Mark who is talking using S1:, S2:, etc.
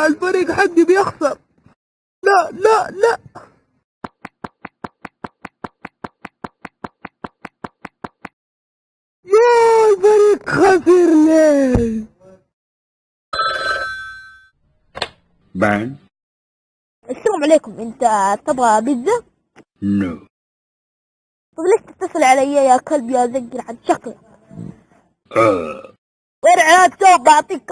S1: الفريق حقي بيخسر. لا لا لا. يا الفريق خسر ليه؟
S2: بان.
S3: السلام عليكم، انت تبغى بيتزا؟
S2: نو.
S3: طب ليش تتصل علي يا كلب يا زقر عن شكلك؟ وين عاد بعطيك